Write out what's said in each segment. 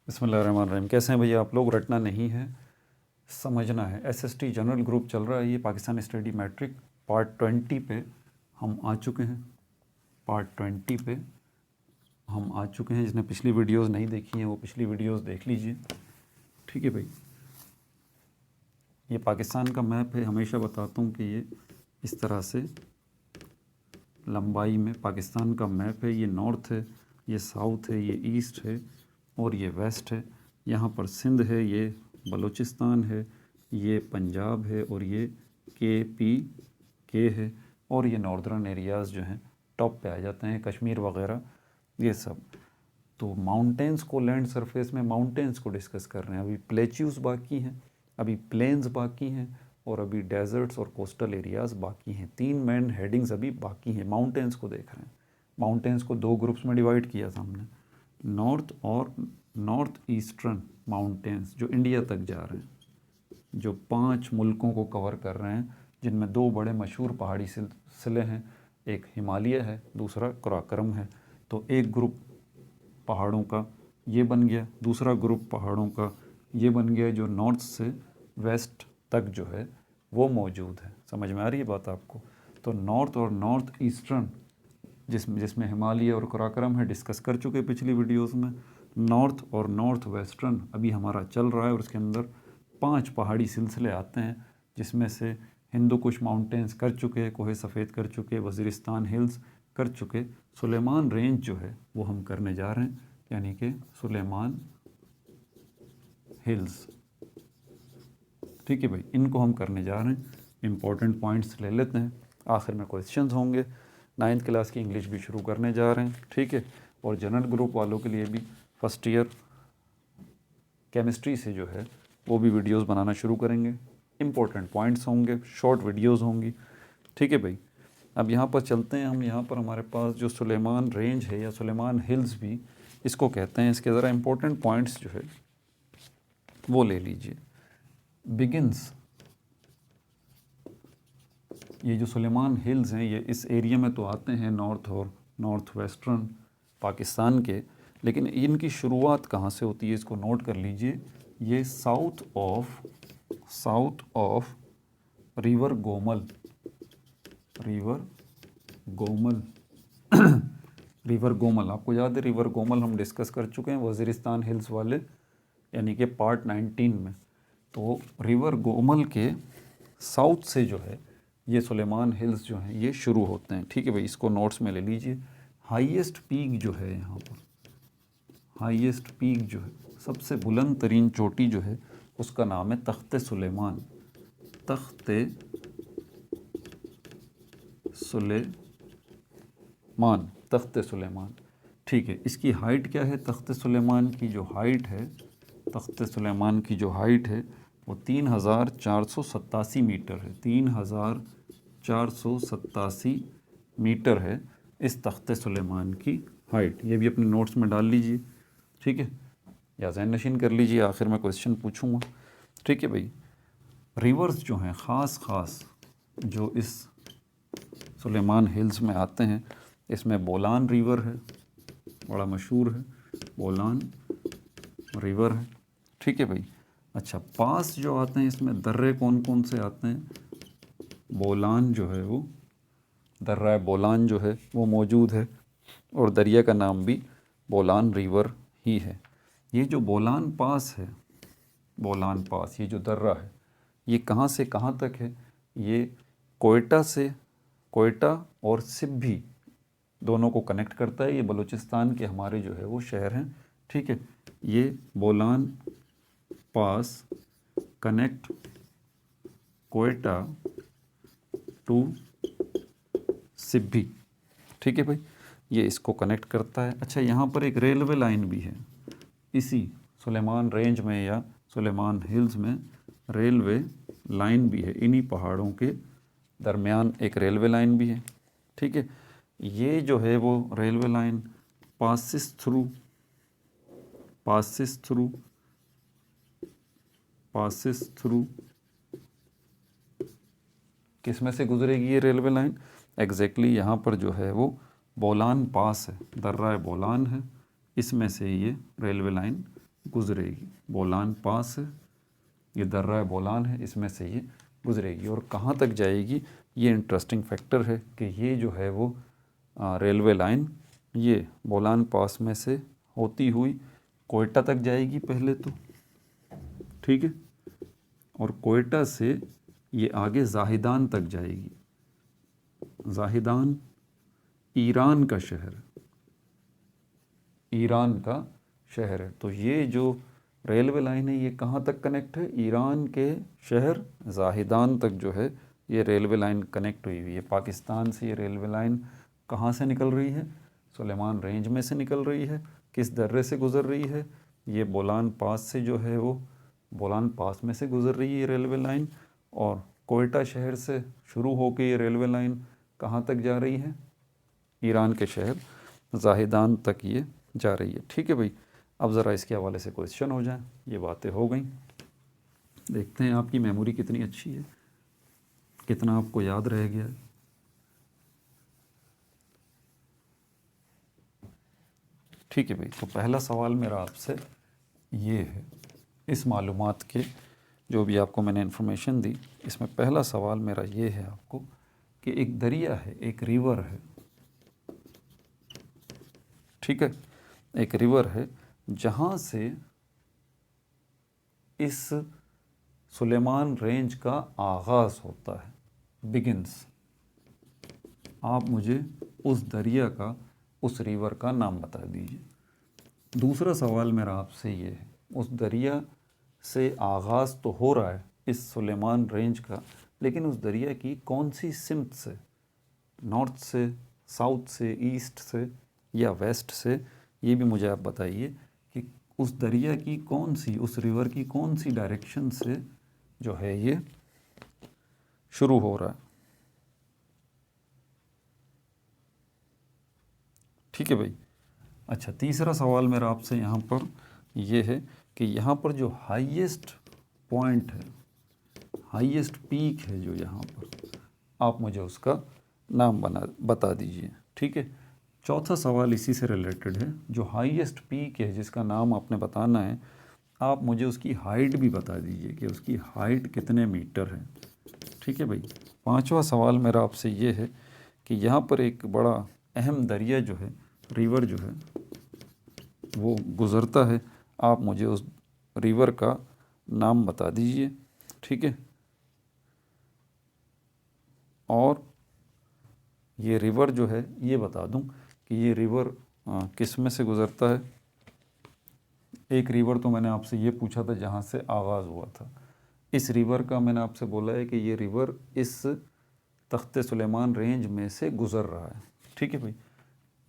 बिस्मिल्लाहिर्रहमानिर्रहीम। कैसे हैं भैया आप लोग? रटना नहीं है, समझना है। एसएसटी जनरल ग्रुप चल रहा है, ये पाकिस्तान स्टडी मैट्रिक पार्ट 20 पे हम आ चुके हैं। पार्ट 20 पे हम आ चुके हैं। जिसने पिछली वीडियोस नहीं देखी हैं वो पिछली वीडियोस देख लीजिए। ठीक है भाई, ये पाकिस्तान का मैप है। हमेशा बताता हूँ कि ये इस तरह से लंबाई में पाकिस्तान का मैप है। ये नॉर्थ है, ये साउथ है, ये ईस्ट है और ये वेस्ट है। यहाँ पर सिंध है, ये बलूचिस्तान है, ये पंजाब है और ये के है और ये नॉर्दर्न एरियाज़ जो हैं टॉप पे आ जाते हैं, कश्मीर वगैरह ये सब। तो माउंटेन्स को, लैंड सरफेस में माउंटेन्स को डिस्कस कर रहे हैं। अभी प्लेच्यूज बाकी हैं, अभी प्लेन्स बाकी हैं और अभी डेजर्ट्स और कोस्टल एरियाज़ बाकी हैं। 3 मेन हेडिंग्स अभी बाकी हैं। माउंटेन्स को देख रहे हैं। माउंटेन्स को 2 ग्रुप्स में डिवाइड किया था हमने, नॉर्थ और नॉर्थ ईस्टर्न माउंटेन्स जो इंडिया तक जा रहे हैं, जो 5 मुल्कों को कवर कर रहे हैं, जिनमें 2 बड़े मशहूर पहाड़ी सिलसिले हैं। एक हिमालय है, दूसरा कराकोरम है। तो एक ग्रुप पहाड़ों का ये बन गया, दूसरा ग्रुप पहाड़ों का ये बन गया, जो नॉर्थ से वेस्ट तक जो है वो मौजूद है। समझ में आ रही है बात आपको? तो नॉर्थ और नॉर्थ ईस्टर्न जिसमें हिमालय और कराकोरम है, डिस्कस कर चुके पिछली वीडियोस में। नॉर्थ और नॉर्थ वेस्टर्न अभी हमारा चल रहा है और उसके अंदर 5 पहाड़ी सिलसिले आते हैं, जिसमें से हिंदू कुश माउंटेन्स कर चुके, कोहे सफ़ेद कर चुके, वज़ीरिस्तान हिल्स कर चुके। सुलेमान रेंज जो है वो हम करने जा रहे हैं, यानी कि सुलेमान हिल्स। ठीक है भाई, इनको हम करने जा रहे हैं। इम्पोर्टेंट पॉइंट्स ले लेते हैं, आखिर में क्वेश्चंस होंगे। 9th क्लास की इंग्लिश भी शुरू करने जा रहे हैं। ठीक है, और जनरल ग्रुप वालों के लिए भी फर्स्ट ईयर केमिस्ट्री से जो है वो भी वीडियोस बनाना शुरू करेंगे। इम्पोर्टेंट पॉइंट्स होंगे, शॉर्ट वीडियोस होंगी। ठीक है भाई, अब यहाँ पर चलते हैं हम। यहाँ पर हमारे पास जो सुलेमान रेंज है या सुलेमान हिल्स भी इसको कहते हैं, इसके ज़रा इम्पोर्टेंट पॉइंट्स जो है वो ले लीजिए। बिगिंस, ये जो सुलेमान हिल्स हैं ये इस एरिया में तो आते हैं, नॉर्थ और नॉर्थ वेस्टर्न पाकिस्तान के, लेकिन इनकी शुरुआत कहाँ से होती है इसको नोट कर लीजिए। ये south of river Gomal, river Gomal आपको याद है? रिवर गोमल हम डिस्कस कर चुके हैं वज़ीरिस्तान हिल्स वाले, यानी कि पार्ट 19 में। तो रिवर गोमल के साउथ से जो है ये सुलेमान हिल्स जो हैं ये शुरू होते हैं। ठीक है भाई, इसको नोट्स में ले लीजिए। हाईएस्ट पीक जो है यहाँ पर, हाईएस्ट पीक जो है, सबसे बुलंद तरीन चोटी जो है उसका नाम है तख्ते सुलेमान। तख्ते सुलेमान, तख्ते सुलेमान। ठीक है, इसकी हाइट क्या है? तख्ते सुलेमान की जो हाइट है, तख्ते सुलेमान की जो हाइट है वो 3487 मीटर है। 3487 मीटर है इस तख्ते सुलेमान की हाइट। ये भी अपने नोट्स में डाल लीजिए। ठीक है, या ज़हन नशीन कर लीजिए, आखिर में क्वेश्चन पूछूंगा। ठीक है भाई, रिवर्स जो हैं ख़ास जो इस सुलेमान हिल्स में आते हैं, इसमें बोलान रिवर है, बड़ा मशहूर है, बोलान रिवर है। ठीक है भाई, अच्छा, पास जो आते हैं इसमें दर्रे कौन कौन से आते हैं? बोलान जो है वो, दर्रा बोलान जो है वो मौजूद है और दरिया का नाम भी बोलान रिवर ही है। ये जो बोलान पास है, बोलान पास, ये जो दर्रा है ये कहाँ से कहाँ तक है? ये कोयटा और सिब्भी दोनों को कनेक्ट करता है। ये बलूचिस्तान के हमारे जो है वो शहर हैं। ठीक है, ये बोलान पास कनेक्ट कोयटा टू सिब्भी। ठीक है भाई, ये इसको कनेक्ट करता है। अच्छा, यहाँ पर एक रेलवे लाइन भी है, इसी सुलेमान रेंज में या सुलेमान हिल्स में रेलवे लाइन भी है। इन्हीं पहाड़ों के दरमियान एक रेलवे लाइन भी है। ठीक है, ये जो है वो रेलवे लाइन पासिस थ्रू किस में से गुजरेगी ये रेलवे लाइन? एग्जैक्टली यहाँ पर जो है वो बोलान पास है, दर्रा बोलान है, इसमें से ये रेलवे लाइन गुजरेगी। बोलान पास है, ये दर्रा बोलान है, इसमें से ये गुजरेगी। और कहाँ तक जाएगी, ये इंटरेस्टिंग फैक्टर है कि ये जो है वो रेलवे लाइन ये बोलान पास में से होती हुई कोयटा तक जाएगी पहले तो, ठीक है, और कोयटा से ये आगे जाहिदान तक जाएगी। जाहिदान ईरान का शहर, ईरान का शहर है। तो ये जो रेलवे लाइन है ये कहाँ तक कनेक्ट है, ईरान के शहर जाहिदान तक जो है ये रेलवे लाइन कनेक्ट हुई हुई है। पाकिस्तान से ये रेलवे लाइन कहाँ से निकल रही है, सुलेमान रेंज में से निकल रही है। किस दर्रे से गुज़र रही है, ये बोलान पास से जो है वो बोलान पास में से गुज़र रही है ये रेलवे लाइन। और कोयटा शहर से शुरू होकर ये रेलवे लाइन कहाँ तक जा रही है, ईरान के शहर जाहिदान तक ये जा रही है। ठीक है भाई, अब ज़रा इसके हवाले से क्वेश्चन हो जाए। ये बातें हो गई, देखते हैं आपकी मेमोरी कितनी अच्छी है, कितना आपको याद रह गया। ठीक है भाई, तो पहला सवाल मेरा आपसे ये है, इस मालूमात के जो भी आपको मैंने इन्फॉर्मेशन दी, इसमें पहला सवाल मेरा ये है आपको कि एक दरिया है, एक रिवर है, ठीक है, एक रिवर है जहाँ से इस सुलेमान रेंज का आगाज़ होता है, बिगिंस। आप मुझे उस दरिया का, उस रिवर का नाम बता दीजिए। दूसरा सवाल मेरा आपसे ये है, उस दरिया से आगाज़ तो हो रहा है इस सुलेमान रेंज का, लेकिन उस दरिया की कौन सी सिमत से, नॉर्थ से, साउथ से, ईस्ट से या वेस्ट से, ये भी मुझे आप बताइए कि उस दरिया की कौन सी, उस रिवर की कौन सी डायरेक्शन से जो है ये शुरू हो रहा है। ठीक है भाई। अच्छा, तीसरा सवाल मेरा आपसे यहाँ पर ये है कि यहाँ पर जो हाईएस्ट पॉइंट है, हाईएस्ट पीक है जो यहाँ पर, आप मुझे उसका नाम बता दीजिए। ठीक है। चौथा सवाल इसी से रिलेटेड है, जो हाईएस्ट पीक है जिसका नाम आपने बताना है, आप मुझे उसकी हाइट भी बता दीजिए कि उसकी हाइट कितने मीटर है। ठीक है भाई। पांचवा सवाल मेरा आपसे ये है कि यहाँ पर एक बड़ा अहम दरिया जो है, रिवर जो है वो गुज़रता है, आप मुझे उस रिवर का नाम बता दीजिए। ठीक है। और ये रिवर जो है ये बता दूं कि ये रिवर किस में से गुज़रता है। एक रिवर तो मैंने आपसे ये पूछा था जहाँ से आगाज़ हुआ था, इस रिवर का मैंने आपसे बोला है कि ये रिवर इस तख्ते सुलेमान रेंज में से गुज़र रहा है। ठीक है भाई,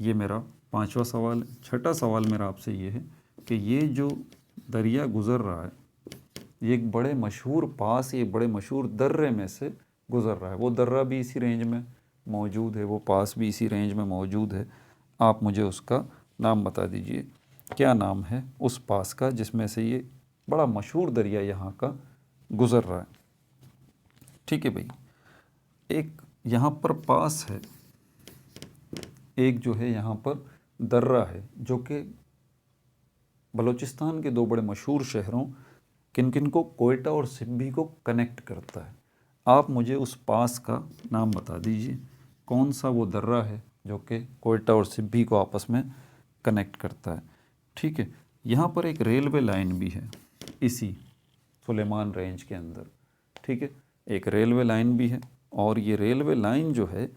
ये मेरा पांचवा सवाल है। छठा सवाल मेरा आपसे ये है कि ये जो दरिया गुज़र रहा है, ये एक बड़े मशहूर पास, ये बड़े मशहूर दर्रे में से गुज़र रहा है। वो दर्रा भी इसी रेंज में मौजूद है, वो पास भी इसी रेंज में मौजूद है। आप मुझे उसका नाम बता दीजिए, क्या नाम है उस पास का जिसमें से ये बड़ा मशहूर दरिया यहाँ का गुज़र रहा है। ठीक है भाई। एक यहाँ पर पास है, एक जो है यहाँ पर दर्रा है जो कि बलूचिस्तान के दो बड़े मशहूर शहरों किन किन को, कोयटा और सिब्बी को कनेक्ट करता है। आप मुझे उस पास का नाम बता दीजिए, कौन सा वो दर्रा है जो कि कोयटा और सिब्बी को आपस में कनेक्ट करता है। ठीक है। यहाँ पर एक रेलवे लाइन भी है इसी सुलेमान रेंज के अंदर। ठीक है, एक रेलवे लाइन भी है, और ये रेलवे लाइन जो है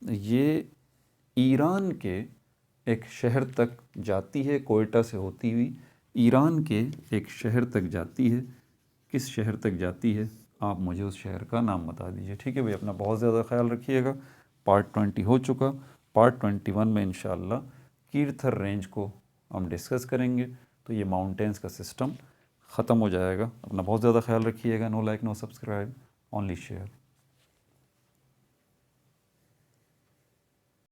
ये ईरान के एक शहर तक जाती है, कोयटा से होती हुई ईरान के एक शहर तक जाती है। किस शहर तक जाती है, आप मुझे उस शहर का नाम बता दीजिए। ठीक है भाई, अपना बहुत ज़्यादा ख्याल रखिएगा। पार्ट 20 हो चुका, पार्ट 21 में इंशाल्लाह कीर्थर रेंज को हम डिस्कस करेंगे, तो ये माउंटेन्स का सिस्टम ख़त्म हो जाएगा। अपना बहुत ज़्यादा ख्याल रखिएगा। No like, no subscribe, only share.